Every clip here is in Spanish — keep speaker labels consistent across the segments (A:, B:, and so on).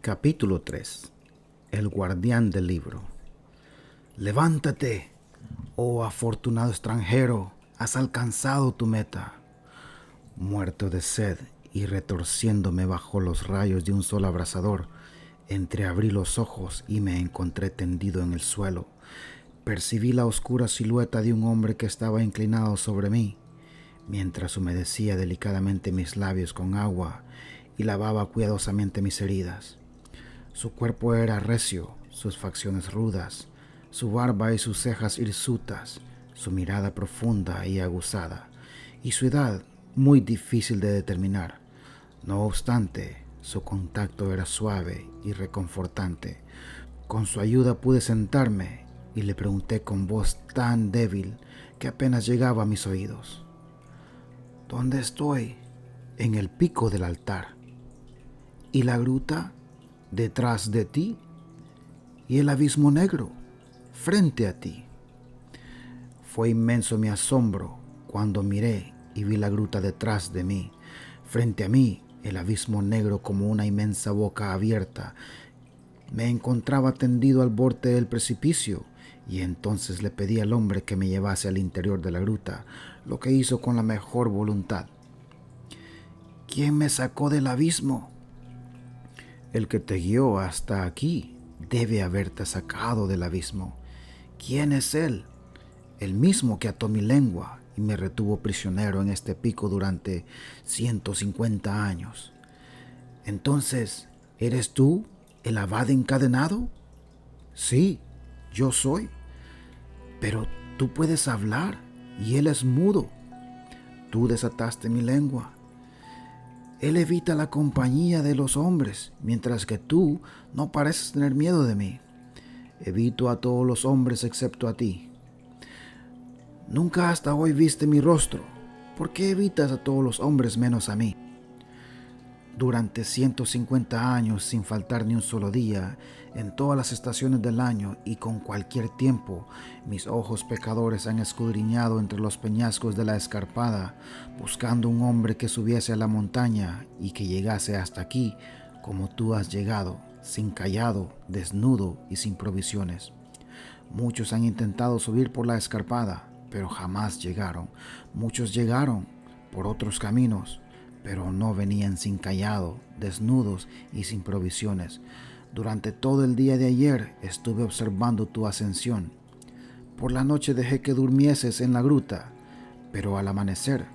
A: Capítulo 3. El guardián del libro. Levántate, oh afortunado extranjero, has alcanzado tu meta. Muerto de sed y retorciéndome bajo los rayos de un sol abrasador, entreabrí los ojos y me encontré tendido en el suelo. Percibí la oscura silueta de un hombre que estaba inclinado sobre mí, mientras humedecía delicadamente mis labios con agua y lavaba cuidadosamente mis heridas. Su cuerpo era recio, sus facciones rudas, su barba y sus cejas hirsutas, su mirada profunda y aguzada, y su edad muy difícil de determinar. No obstante, su contacto era suave y reconfortante. Con su ayuda pude sentarme y le pregunté con voz tan débil que apenas llegaba a mis oídos: ¿Dónde estoy? En el pico del altar. ¿Y la gruta? Detrás de ti. ¿Y el abismo negro? Frente a ti. Fue inmenso mi asombro cuando miré y vi la gruta detrás de mí. Frente a mí, el abismo negro como una inmensa boca abierta. Me encontraba tendido al borde del precipicio y entonces le pedí al hombre que me llevase al interior de la gruta, lo que hizo con la mejor voluntad. ¿Quién me sacó del abismo? El que te guió hasta aquí debe haberte sacado del abismo. ¿Quién es él? El mismo que ató mi lengua y me retuvo prisionero en este pico durante 150 años. Entonces, ¿eres tú el abad encadenado? Sí, yo soy. Pero tú puedes hablar y él es mudo. Tú desataste mi lengua. Él evita la compañía de los hombres, mientras que tú no pareces tener miedo de mí. Evito a todos los hombres excepto a ti. Nunca hasta hoy viste mi rostro. ¿Por qué evitas a todos los hombres menos a mí? Durante 150 años, sin faltar ni un solo día, en todas las estaciones del año y con cualquier tiempo, mis ojos pecadores han escudriñado entre los peñascos de la escarpada, buscando un hombre que subiese a la montaña y que llegase hasta aquí, como tú has llegado, sin cayado, desnudo y sin provisiones. Muchos han intentado subir por la escarpada, pero jamás llegaron. Muchos llegaron por otros caminos, pero no venían sin cayado, desnudos y sin provisiones. Durante todo el día de ayer estuve observando tu ascensión. Por la noche dejé que durmieses en la gruta, pero al amanecer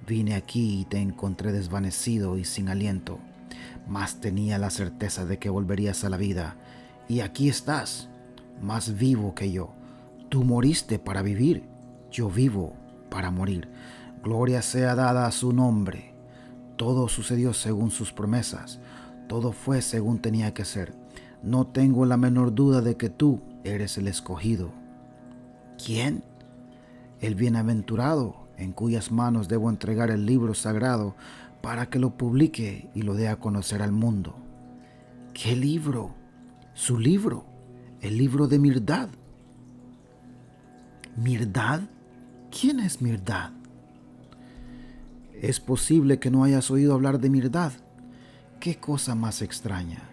A: vine aquí y te encontré desvanecido y sin aliento. Mas tenía la certeza de que volverías a la vida, y aquí estás, más vivo que yo. Tú moriste para vivir, yo vivo para morir. Gloria sea dada a su nombre. Todo sucedió según sus promesas, todo fue según tenía que ser. No tengo la menor duda de que tú eres el escogido. ¿Quién? El bienaventurado, en cuyas manos debo entregar el libro sagrado para que lo publique y lo dé a conocer al mundo. ¿Qué libro? Su libro, el libro de Mirdad. ¿Mirdad? ¿Quién es Mirdad? Es posible que no hayas oído hablar de Mirdad. ¡Qué cosa más extraña!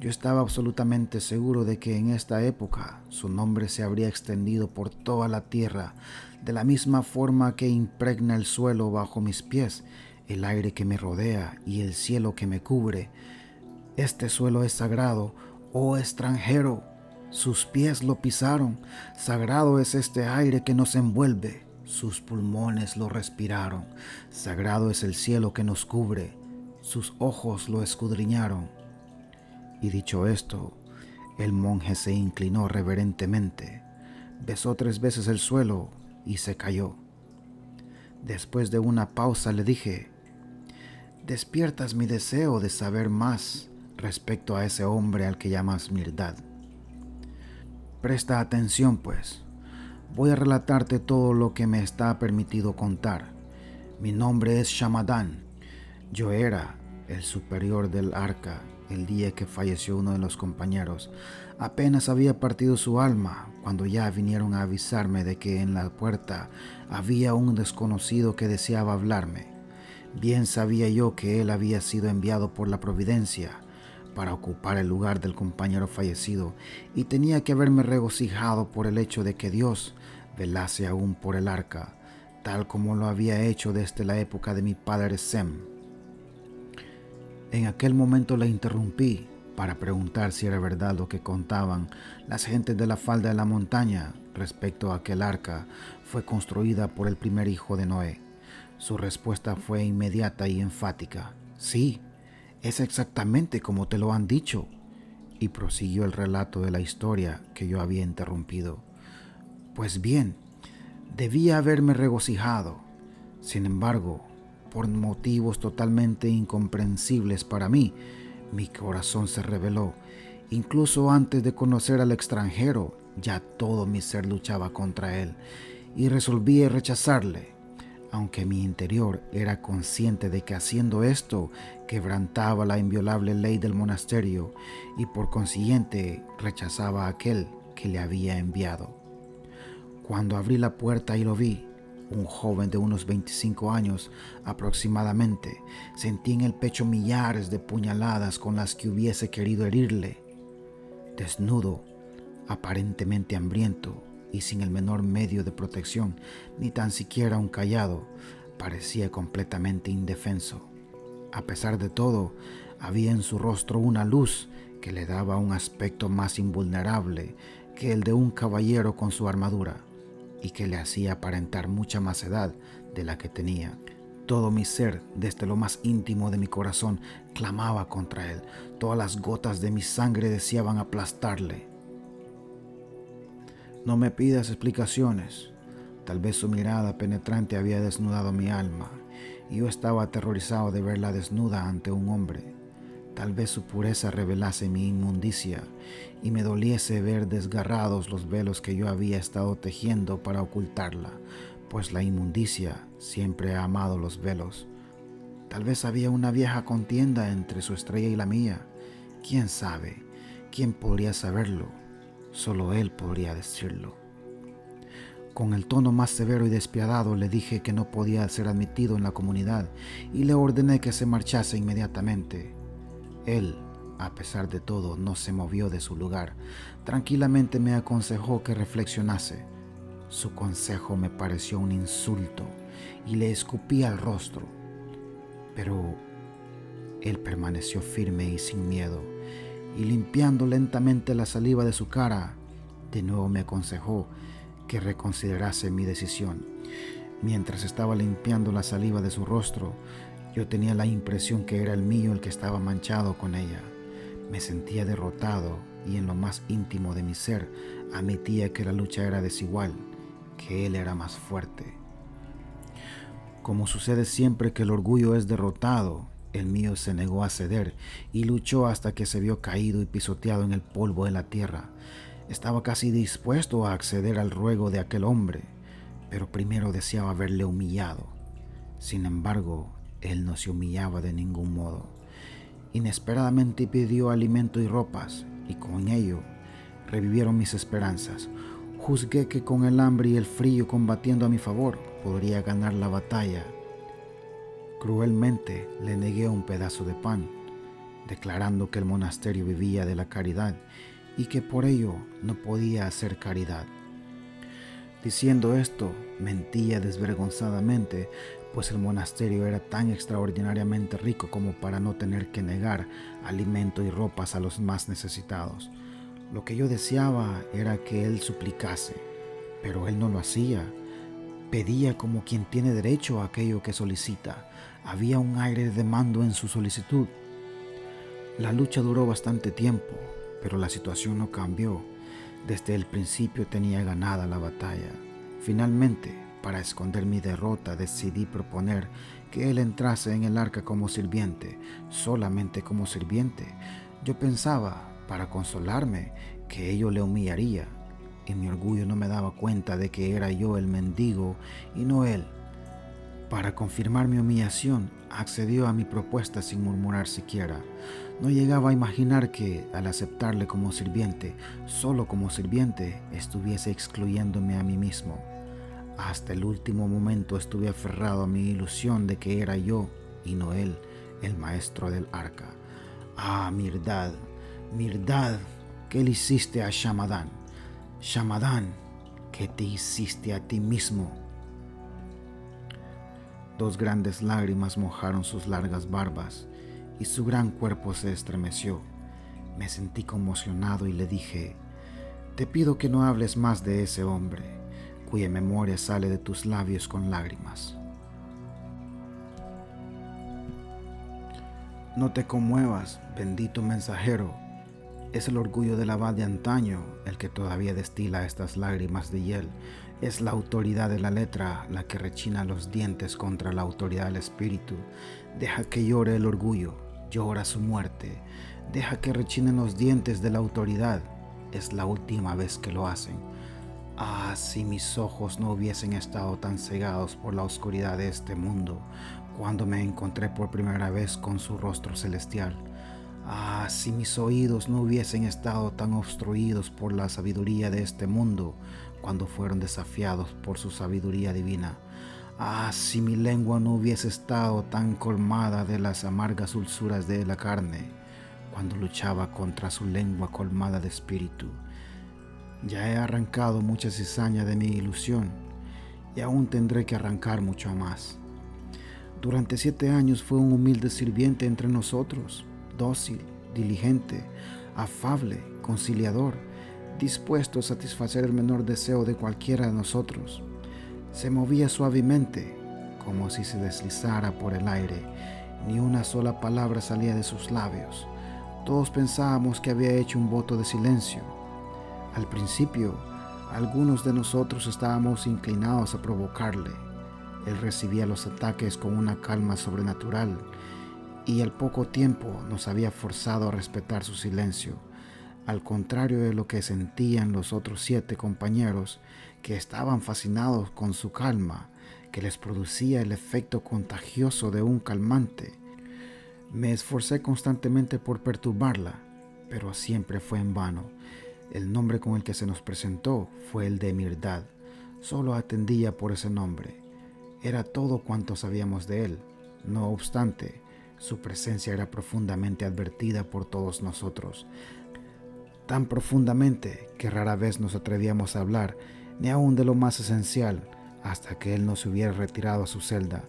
A: Yo estaba absolutamente seguro de que en esta época su nombre se habría extendido por toda la tierra, de la misma forma que impregna el suelo bajo mis pies, el aire que me rodea y el cielo que me cubre. Este suelo es sagrado, oh extranjero. Sus pies lo pisaron. Sagrado es este aire que nos envuelve. Sus pulmones lo respiraron. Sagrado es el cielo que nos cubre. Sus ojos lo escudriñaron. Y dicho esto, el monje se inclinó reverentemente, besó 3 veces el suelo y se cayó. Después de una pausa le dije: despiertas mi deseo de saber más respecto a ese hombre al que llamas Mirdad. Presta atención, pues. Voy a relatarte todo lo que me está permitido contar. Mi nombre es Shamadán. Yo era el superior del arca el día que falleció uno de los compañeros. Apenas había partido su alma cuando ya vinieron a avisarme de que en la puerta había un desconocido que deseaba hablarme. Bien sabía yo que él había sido enviado por la providencia para ocupar el lugar del compañero fallecido, y tenía que haberme regocijado por el hecho de que Dios velase aún por el arca, tal como lo había hecho desde la época de mi padre Sem. En aquel momento la interrumpí para preguntar si era verdad lo que contaban las gentes de la falda de la montaña respecto a que el arca fue construida por el primer hijo de Noé. Su respuesta fue inmediata y enfática: sí, es exactamente como te lo han dicho. Y prosiguió el relato de la historia que yo había interrumpido. Pues bien, debía haberme regocijado. Sin embargo, por motivos totalmente incomprensibles para mí, mi corazón se rebeló. Incluso antes de conocer al extranjero, ya todo mi ser luchaba contra él, y resolví rechazarle, aunque mi interior era consciente de que haciendo esto quebrantaba la inviolable ley del monasterio y por consiguiente rechazaba a aquel que le había enviado. Cuando abrí la puerta y lo vi, un joven de unos 25 años aproximadamente, sentí en el pecho millares de puñaladas con las que hubiese querido herirle. Desnudo, aparentemente hambriento y sin el menor medio de protección, ni tan siquiera un cayado, parecía completamente indefenso. A pesar de todo, había en su rostro una luz que le daba un aspecto más invulnerable que el de un caballero con su armadura, y que le hacía aparentar mucha más edad de la que tenía. Todo mi ser, desde lo más íntimo de mi corazón, clamaba contra él. Todas las gotas de mi sangre deseaban aplastarle. No me pidas explicaciones. Tal vez su mirada penetrante había desnudado mi alma, y yo estaba aterrorizado de verla desnuda ante un hombre. Tal vez su pureza revelase mi inmundicia y me doliese ver desgarrados los velos que yo había estado tejiendo para ocultarla, pues la inmundicia siempre ha amado los velos. Tal vez había una vieja contienda entre su estrella y la mía. ¿Quién sabe? ¿Quién podría saberlo? Solo él podría decirlo. Con el tono más severo y despiadado le dije que no podía ser admitido en la comunidad y le ordené que se marchase inmediatamente. Él, a pesar de todo, no se movió de su lugar. Tranquilamente me aconsejó que reflexionase. Su consejo me pareció un insulto y le escupí al rostro. Pero él permaneció firme y sin miedo, y limpiando lentamente la saliva de su cara, de nuevo me aconsejó que reconsiderase mi decisión. Mientras estaba limpiando la saliva de su rostro, yo tenía la impresión que era el mío el que estaba manchado con ella. Me sentía derrotado y en lo más íntimo de mi ser admitía que la lucha era desigual, que él era más fuerte. Como sucede siempre que el orgullo es derrotado, el mío se negó a ceder y luchó hasta que se vio caído y pisoteado en el polvo de la tierra. Estaba casi dispuesto a acceder al ruego de aquel hombre, pero primero deseaba verle humillado. Sin embargo, él no se humillaba de ningún modo. Inesperadamente pidió alimento y ropas, y con ello revivieron mis esperanzas. Juzgué que con el hambre y el frío combatiendo a mi favor podría ganar la batalla. Cruelmente le negué un pedazo de pan, declarando que el monasterio vivía de la caridad y que por ello no podía hacer caridad. Diciendo esto, mentía desvergonzadamente, pues el monasterio era tan extraordinariamente rico como para no tener que negar alimento y ropas a los más necesitados. Lo que yo deseaba era que él suplicase, pero él no lo hacía. Pedía como quien tiene derecho a aquello que solicita. Había un aire de mando en su solicitud. La lucha duró bastante tiempo, pero la situación no cambió. Desde el principio tenía ganada la batalla. Finalmente, para esconder mi derrota, decidí proponer que él entrase en el arca como sirviente, solamente como sirviente. Yo pensaba, para consolarme, que ello le humillaría, y mi orgullo no me daba cuenta de que era yo el mendigo y no él. Para confirmar mi humillación, accedió a mi propuesta sin murmurar siquiera. No llegaba a imaginar que, al aceptarle como sirviente, solo como sirviente, estuviese excluyéndome a mí mismo. Hasta el último momento estuve aferrado a mi ilusión de que era yo, y no él, el maestro del arca. Ah, Mirdad, Mirdad, ¿qué le hiciste a Shamadán? Shamadán, ¿qué te hiciste a ti mismo? Dos grandes lágrimas mojaron sus largas barbas y su gran cuerpo se estremeció. Me sentí conmocionado y le dije: te pido que no hables más de ese hombre, cuya memoria sale de tus labios con lágrimas. No te conmuevas, bendito mensajero. Es el orgullo del abad de antaño el que todavía destila estas lágrimas de hiel. Es la autoridad de la letra la que rechina los dientes contra la autoridad del espíritu. Deja que llore el orgullo, llora su muerte. Deja que rechinen los dientes de la autoridad. Es la última vez que lo hacen. Ah, si mis ojos no hubiesen estado tan cegados por la oscuridad de este mundo cuando me encontré por primera vez con su rostro celestial. Ah, si mis oídos no hubiesen estado tan obstruidos por la sabiduría de este mundo cuando fueron desafiados por su sabiduría divina. Ah, si mi lengua no hubiese estado tan colmada de las amargas dulzuras de la carne cuando luchaba contra su lengua colmada de espíritu. Ya he arrancado mucha cizaña de mi ilusión y aún tendré que arrancar mucho más. Durante 7 años fue un humilde sirviente entre nosotros, dócil, diligente, afable, conciliador, dispuesto a satisfacer el menor deseo de cualquiera de nosotros. Se movía suavemente, como si se deslizara por el aire. Ni una sola palabra salía de sus labios. Todos pensábamos que había hecho un voto de silencio. Al principio, algunos de nosotros estábamos inclinados a provocarle. Él recibía los ataques con una calma sobrenatural y al poco tiempo nos había forzado a respetar su silencio, al contrario de lo que sentían los otros 7 compañeros, que estaban fascinados con su calma, que les producía el efecto contagioso de un calmante. Me esforcé constantemente por perturbarla, pero siempre fue en vano. El nombre con el que se nos presentó fue el de Mirdad. Solo atendía por ese nombre. Era todo cuanto sabíamos de él. No obstante, su presencia era profundamente advertida por todos nosotros. Tan profundamente que rara vez nos atrevíamos a hablar, ni aun de lo más esencial, hasta que él no se hubiera retirado a su celda.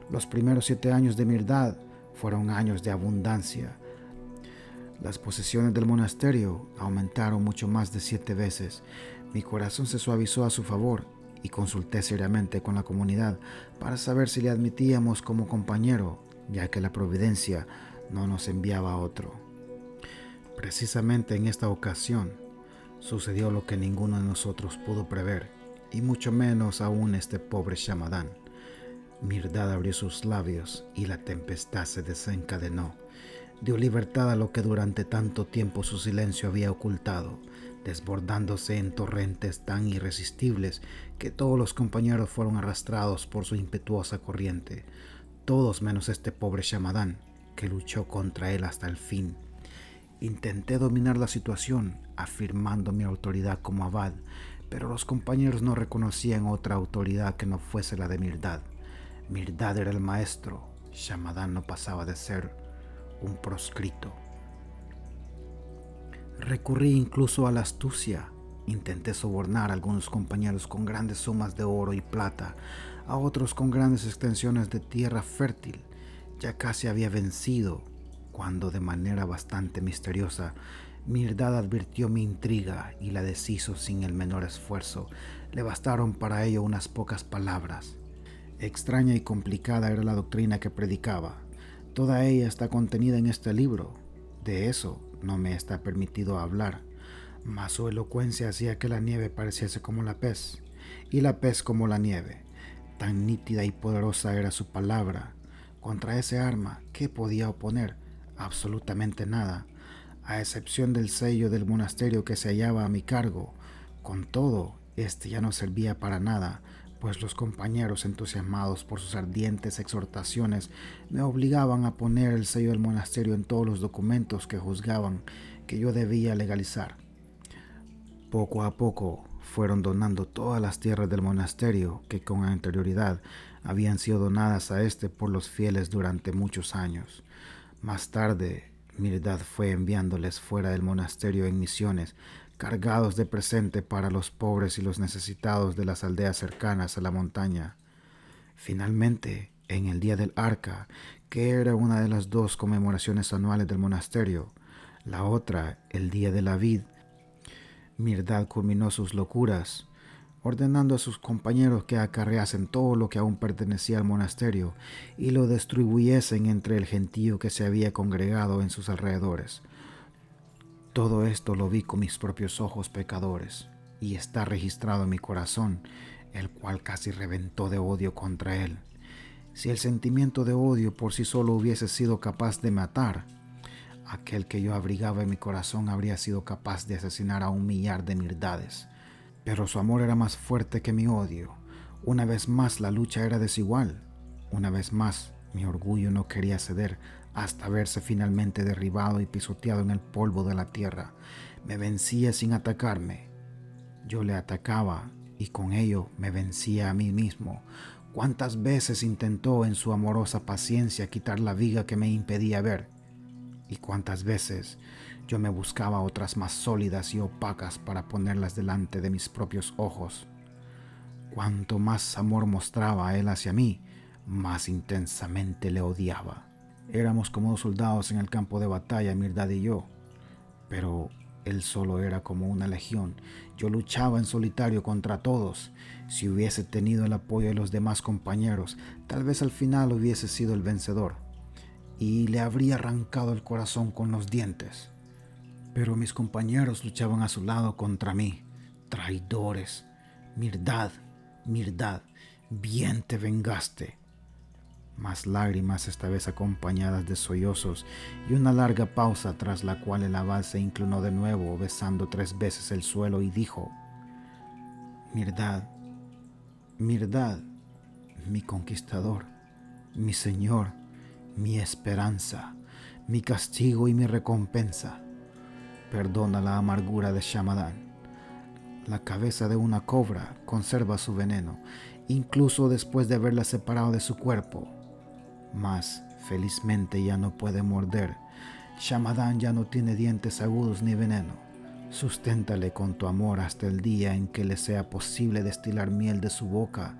A: Los primeros 7 años de Mirdad fueron años de abundancia. Las posesiones del monasterio aumentaron mucho más de 7 veces. Mi corazón se suavizó a su favor y consulté seriamente con la comunidad para saber si le admitíamos como compañero, ya que la providencia no nos enviaba a otro. Precisamente en esta ocasión sucedió lo que ninguno de nosotros pudo prever, y mucho menos aún este pobre Shamadán. Mirdad abrió sus labios y la tempestad se desencadenó. Dio libertad a lo que durante tanto tiempo su silencio había ocultado, desbordándose en torrentes tan irresistibles que todos los compañeros fueron arrastrados por su impetuosa corriente, todos menos este pobre Shamadán, que luchó contra él hasta el fin. Intenté dominar la situación, afirmando mi autoridad como abad, pero los compañeros no reconocían otra autoridad que no fuese la de Mirdad. Mirdad era el maestro, Shamadán no pasaba de ser un proscrito. Recurrí incluso a la astucia. Intenté sobornar a algunos compañeros con grandes sumas de oro y plata, a otros con grandes extensiones de tierra fértil. Ya casi había vencido, cuando de manera bastante misteriosa, Mirdad advirtió mi intriga y la deshizo sin el menor esfuerzo. Le bastaron para ello unas pocas palabras. Extraña y complicada era la doctrina que predicaba. Toda ella está contenida en este libro. De eso no me está permitido hablar, mas su elocuencia hacía que la nieve pareciese como la pez, y la pez como la nieve. Tan nítida y poderosa era su palabra. Contra ese arma, ¿qué podía oponer? Absolutamente nada, a excepción del sello del monasterio que se hallaba a mi cargo. Con todo, este ya no servía para nada, pues los compañeros, entusiasmados por sus ardientes exhortaciones, me obligaban a poner el sello del monasterio en todos los documentos que juzgaban que yo debía legalizar. Poco a poco fueron donando todas las tierras del monasterio que con anterioridad habían sido donadas a este por los fieles durante muchos años. Más tarde Mirdad fue enviándoles fuera del monasterio en misiones, cargados de presente para los pobres y los necesitados de las aldeas cercanas a la montaña. Finalmente, en el día del Arca, que era una de las dos conmemoraciones anuales del monasterio, la otra, el día de la vid, Mirdad culminó sus locuras, ordenando a sus compañeros que acarreasen todo lo que aún pertenecía al monasterio y lo distribuyesen entre el gentío que se había congregado en sus alrededores. Todo esto lo vi con mis propios ojos pecadores, y está registrado en mi corazón, el cual casi reventó de odio contra él. Si el sentimiento de odio por sí solo hubiese sido capaz de matar, aquel que yo abrigaba en mi corazón habría sido capaz de asesinar a 1 millar de mirdades. Pero su amor era más fuerte que mi odio. Una vez más la lucha era desigual. Una vez más mi orgullo no quería ceder hasta verse finalmente derribado y pisoteado en el polvo de la tierra. Me vencía sin atacarme. Yo le atacaba y con ello me vencía a mí mismo. ¿Cuántas veces intentó en su amorosa paciencia quitar la viga que me impedía ver? ¿Y cuántas veces yo me buscaba otras más sólidas y opacas para ponerlas delante de mis propios ojos? Cuanto más amor mostraba él hacia mí, más intensamente le odiaba. Éramos como 2 soldados en el campo de batalla, Mirdad y yo, pero él solo era como una legión. Yo luchaba en solitario contra todos. Si hubiese tenido el apoyo de los demás compañeros, tal vez al final hubiese sido el vencedor y le habría arrancado el corazón con los dientes. Pero mis compañeros luchaban a su lado contra mí. Traidores. Mirdad, Mirdad, bien te vengaste. Más lágrimas, esta vez acompañadas de sollozos, y una larga pausa tras la cual el abad se inclinó de nuevo, besando 3 veces el suelo, y dijo: Mirdad, Mirdad, mi conquistador, mi señor, mi esperanza, mi castigo y mi recompensa. Perdona la amargura de Shamadán. La cabeza de una cobra conserva su veneno, incluso después de haberla separado de su cuerpo. Mas, felizmente ya no puede morder. Shamadán ya no tiene dientes agudos ni veneno. Susténtale con tu amor hasta el día en que le sea posible destilar miel de su boca,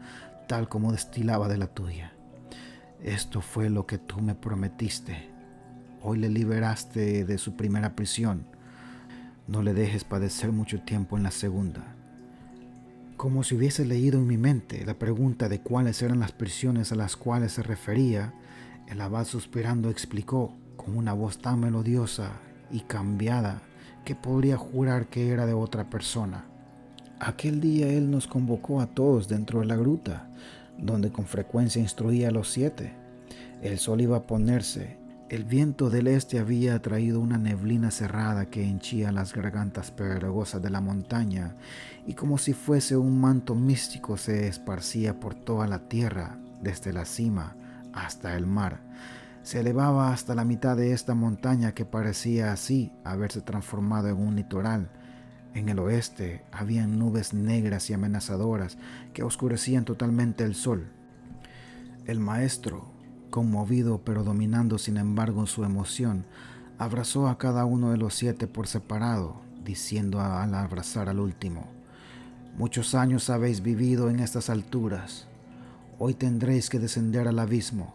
A: tal como destilaba de la tuya. Esto fue lo que tú me prometiste. Hoy le liberaste de su primera prisión. No le dejes padecer mucho tiempo en la segunda. Como si hubiese leído en mi mente la pregunta de cuáles eran las prisiones a las cuales se refería, el abad suspirando explicó con una voz tan melodiosa y cambiada que podría jurar que era de otra persona. Aquel día él nos convocó a todos dentro de la gruta, donde con frecuencia instruía a los 7. El sol iba a ponerse. El viento del este había traído una neblina cerrada que henchía las gargantas pedregosas de la montaña, y como si fuese un manto místico se esparcía por toda la tierra, desde la cima hasta el mar. Se elevaba hasta la mitad de esta montaña que parecía así haberse transformado en un litoral. En el oeste habían nubes negras y amenazadoras que oscurecían totalmente el sol. El maestro, conmovido pero dominando sin embargo su emoción, abrazó a cada uno de los 7 por separado, diciendo al abrazar al último: Muchos años habéis vivido en estas alturas. Hoy tendréis que descender al abismo.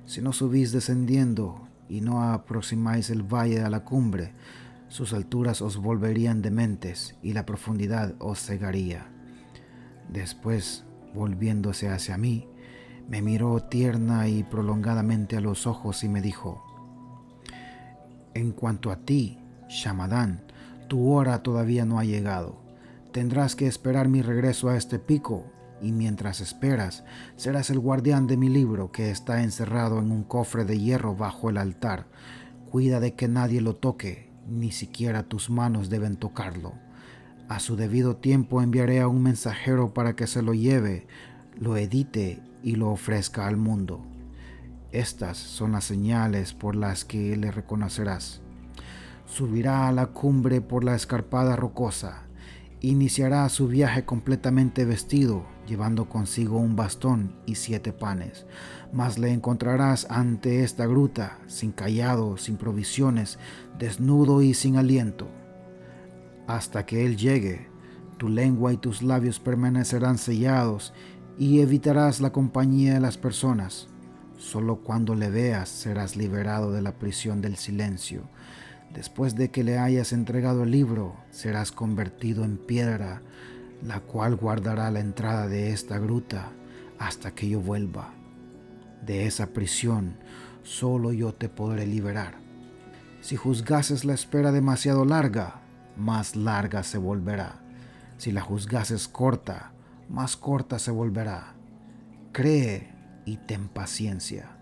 A: Si no subís descendiendo y no aproximáis el valle a la cumbre, sus alturas os volverían dementes y la profundidad os cegaría. Después, volviéndose hacia mí, me miró tierna y prolongadamente a los ojos y me dijo: En cuanto a ti, Shamadán, tu hora todavía no ha llegado. Tendrás que esperar mi regreso a este pico, y mientras esperas, serás el guardián de mi libro que está encerrado en un cofre de hierro bajo el altar. Cuida de que nadie lo toque, ni siquiera tus manos deben tocarlo. A su debido tiempo enviaré a un mensajero para que se lo lleve, lo edite y lo ofrezca al mundo. Estas son las señales por las que le reconocerás. Subirá a la cumbre por la escarpada rocosa, Iniciará su viaje completamente vestido, llevando consigo un bastón y 7 panes. Mas le encontrarás ante esta gruta, sin cayado, sin provisiones, desnudo y sin aliento. Hasta que él llegue, tu lengua y tus labios permanecerán sellados y evitarás la compañía de las personas. Solo cuando le veas serás liberado de la prisión del silencio. Después de que le hayas entregado el libro, serás convertido en piedra, la cual guardará la entrada de esta gruta hasta que yo vuelva. De esa prisión solo yo te podré liberar. Si juzgases la espera demasiado larga, más larga se volverá. Si la juzgases corta, más corta se volverá. Cree y ten paciencia.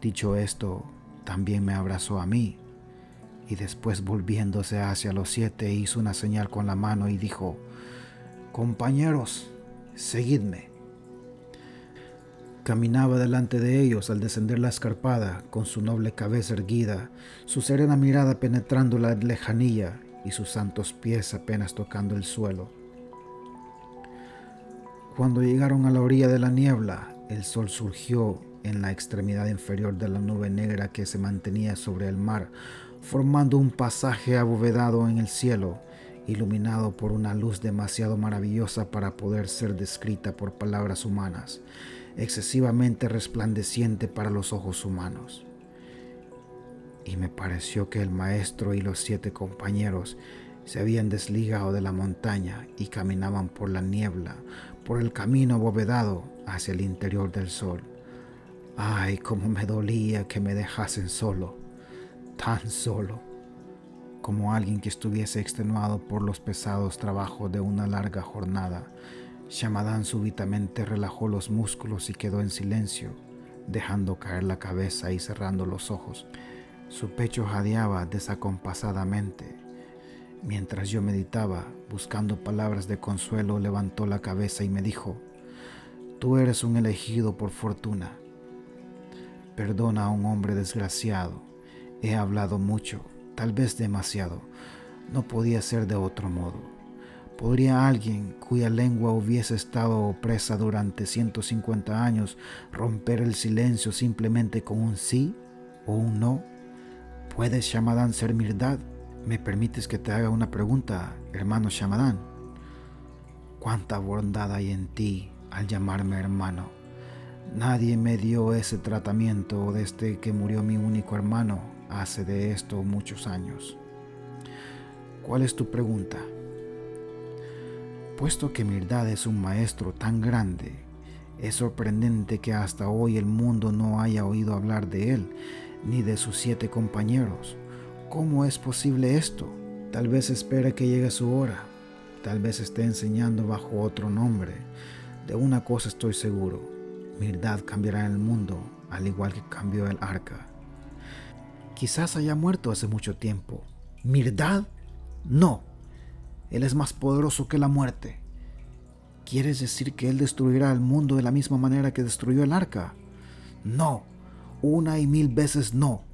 A: Dicho esto, también me abrazó a mí, y después volviéndose hacia los 7 hizo una señal con la mano y dijo: «Compañeros, seguidme». Caminaba delante de ellos al descender la escarpada, con su noble cabeza erguida, su serena mirada penetrando la lejanía y sus santos pies apenas tocando el suelo. Cuando llegaron a la orilla de la niebla, el sol surgió en la extremidad inferior de la nube negra que se mantenía sobre el mar, formando un pasaje abovedado en el cielo, iluminado por una luz demasiado maravillosa para poder ser descrita por palabras humanas, excesivamente resplandeciente para los ojos humanos. Y me pareció que el maestro y los 7 compañeros se habían desligado de la montaña y caminaban por la niebla, por el camino abovedado hacia el interior del sol. Ay, cómo me dolía que me dejasen solo, tan solo, como alguien que estuviese extenuado por los pesados trabajos de una larga jornada. Shamadan súbitamente relajó los músculos y quedó en silencio, dejando caer la cabeza y cerrando los ojos. Su pecho jadeaba desacompasadamente. Mientras yo meditaba, buscando palabras de consuelo, levantó la cabeza y me dijo: «Tú eres un elegido por fortuna. Perdona a un hombre desgraciado. He hablado mucho, tal vez demasiado. No podía ser de otro modo. ¿Podría alguien cuya lengua hubiese estado opresa durante 150 años romper el silencio simplemente con un sí o un no? ¿Puedes, Shamadan, ser Mirdad? ¿Me permites que te haga una pregunta, hermano Shamadan? ¿Cuánta bondad hay en ti al llamarme hermano? Nadie me dio ese tratamiento desde que murió mi único hermano hace de esto muchos años. ¿Cuál es tu pregunta? Puesto que Mirdad es un maestro tan grande, es sorprendente que hasta hoy el mundo no haya oído hablar de él, ni de sus 7 compañeros. ¿Cómo es posible esto? Tal vez espere que llegue su hora. Tal vez esté enseñando bajo otro nombre. De una cosa estoy seguro: Mirdad cambiará en el mundo, al igual que cambió el arca. Quizás haya muerto hace mucho tiempo. ¿Mirdad? No. Él es más poderoso que la muerte. ¿Quieres decir que él destruirá el mundo de la misma manera que destruyó el arca? No. 1 y 1000 veces no.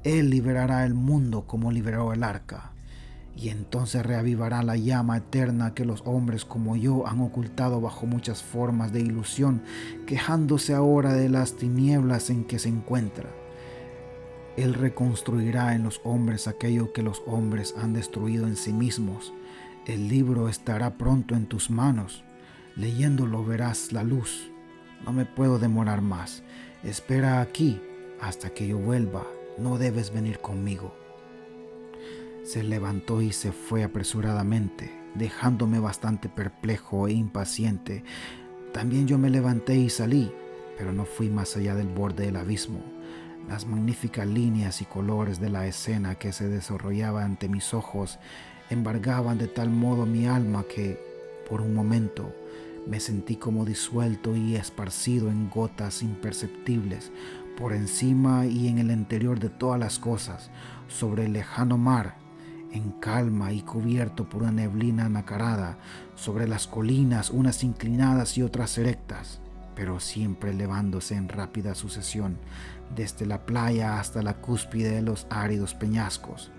A: Él liberará el mundo como liberó el arca. Y entonces reavivará la llama eterna que los hombres como yo han ocultado bajo muchas formas de ilusión, quejándose ahora de las tinieblas en que se encuentra. Él reconstruirá en los hombres aquello que los hombres han destruido en sí mismos. El libro estará pronto en tus manos. Leyéndolo verás la luz. No me puedo demorar más. Espera aquí hasta que yo vuelva. No debes venir conmigo». Se levantó y se fue apresuradamente, dejándome bastante perplejo e impaciente. También yo me levanté y salí, pero no fui más allá del borde del abismo. Las magníficas líneas y colores de la escena que se desarrollaba ante mis ojos embargaban de tal modo mi alma que, por un momento, me sentí como disuelto y esparcido en gotas imperceptibles, por encima y en el interior de todas las cosas, sobre el lejano mar, en calma y cubierto por una neblina nacarada, sobre las colinas, unas inclinadas y otras erectas, pero siempre elevándose en rápida sucesión, desde la playa hasta la cúspide de los áridos peñascos.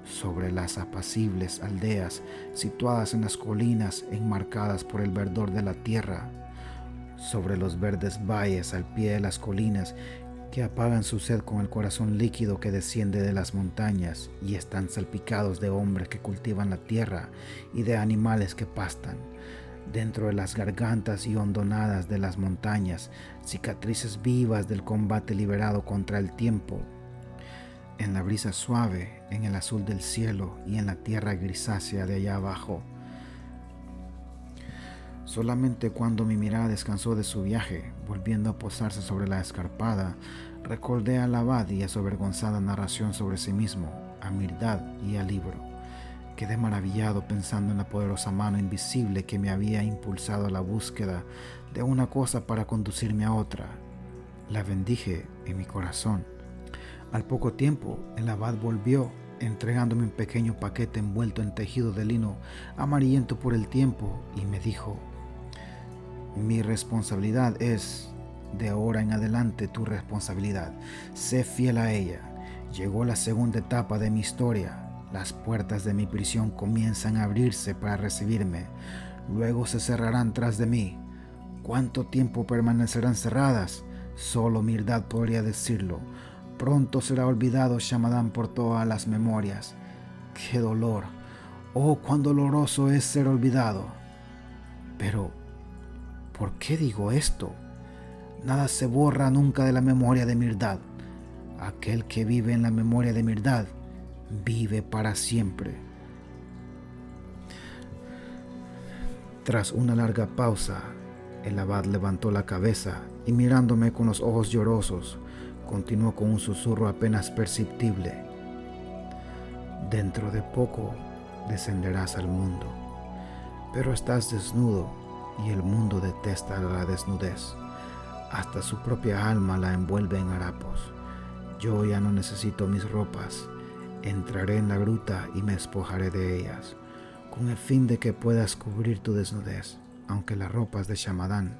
A: sobre las apacibles aldeas situadas en las colinas enmarcadas por el verdor de la tierra, sobre los verdes valles al pie de las colinas que apagan su sed con el corazón líquido que desciende de las montañas y están salpicados de hombres que cultivan la tierra y de animales que pastan. Dentro de las gargantas y hondonadas de las montañas, cicatrices vivas del combate liberado contra el tiempo. En la brisa suave, en el azul del cielo y en la tierra grisácea de allá abajo. Solamente cuando mi mirada descansó de su viaje, volviendo a posarse sobre la escarpada, recordé al abad y a su avergonzada narración sobre sí mismo, a Mirdad y al libro. Quedé maravillado pensando en la poderosa mano invisible que me había impulsado a la búsqueda de una cosa para conducirme a otra. La bendije en mi corazón. Al poco tiempo, el abad volvió, entregándome un pequeño paquete envuelto en tejido de lino amarillento por el tiempo, y me dijo: mi responsabilidad es, de ahora en adelante, tu responsabilidad. Sé fiel a ella. Llegó la segunda etapa de mi historia. Las puertas de mi prisión comienzan a abrirse para recibirme. Luego se cerrarán tras de mí. ¿Cuánto tiempo permanecerán cerradas? Solo Mirdad podría decirlo. Pronto será olvidado Shamadán por todas las memorias. ¡Qué dolor! ¡Oh, cuán doloroso es ser olvidado! Pero, ¿por qué digo esto? Nada se borra nunca de la memoria de Mirdad. Aquel que vive en la memoria de Mirdad vive para siempre. Tras una larga pausa, el abad levantó la cabeza y, mirándome con los ojos llorosos, continuó con un susurro apenas perceptible: dentro de poco descenderás al mundo, pero estás desnudo y el mundo detesta la desnudez. Hasta su propia alma la envuelve en harapos. Yo ya no necesito mis ropas. Entraré en la gruta y me despojaré de ellas, con el fin de que puedas cubrir tu desnudez. Aunque las ropas de Shamadán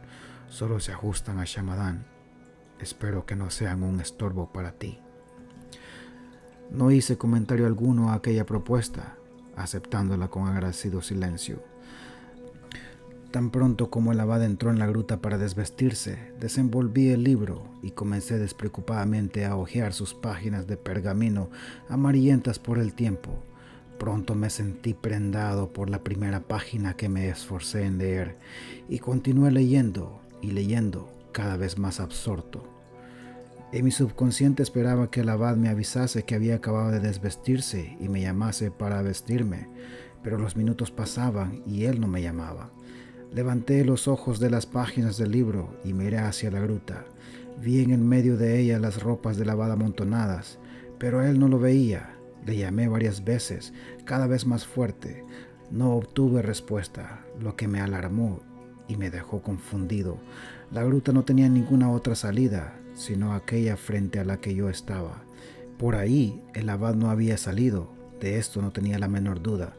A: solo se ajustan a Shamadán, espero que no sean un estorbo para ti. No hice comentario alguno a aquella propuesta, aceptándola con agradecido silencio. Tan pronto como el abad entró en la gruta para desvestirse, desenvolví el libro y comencé despreocupadamente a hojear sus páginas de pergamino amarillentas por el tiempo. Pronto me sentí prendado por la primera página que me esforcé en leer, y continué leyendo y leyendo, cada vez más absorto. En mi subconsciente esperaba que el abad me avisase que había acabado de desvestirse y me llamase para vestirme, pero los minutos pasaban y él no me llamaba. Levanté los ojos de las páginas del libro y miré hacia la gruta. Vi en el medio de ella las ropas del abad amontonadas, pero él no lo veía. Le llamé varias veces, cada vez más fuerte. No obtuve respuesta, lo que me alarmó y me dejó confundido. La gruta no tenía ninguna otra salida, sino aquella frente a la que yo estaba. Por ahí el abad no había salido, de esto no tenía la menor duda.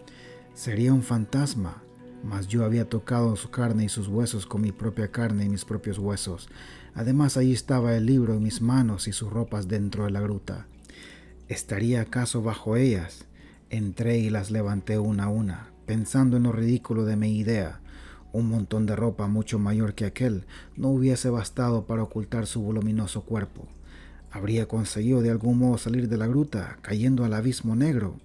A: Sería un fantasma, mas yo había tocado su carne y sus huesos con mi propia carne y mis propios huesos. Además, allí estaba el libro en mis manos y sus ropas dentro de la gruta. ¿Estaría acaso bajo ellas? Entré y las levanté una a una, pensando en lo ridículo de mi idea. Un montón de ropa mucho mayor que aquel no hubiese bastado para ocultar su voluminoso cuerpo. ¿Habría conseguido de algún modo salir de la gruta, cayendo al abismo negro?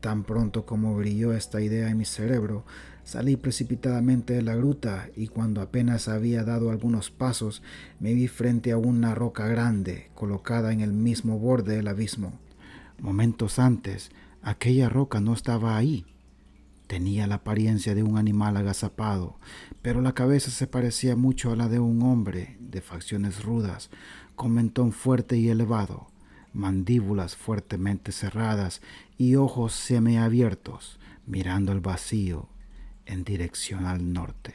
A: Tan pronto como brilló esta idea en mi cerebro, salí precipitadamente de la gruta, y cuando apenas había dado algunos pasos, me vi frente a una roca grande, colocada en el mismo borde del abismo. Momentos antes, aquella roca no estaba ahí. Tenía la apariencia de un animal agazapado, pero la cabeza se parecía mucho a la de un hombre, de facciones rudas, con mentón fuerte y elevado, mandíbulas fuertemente cerradas y ojos semiabiertos, mirando al vacío en dirección al norte.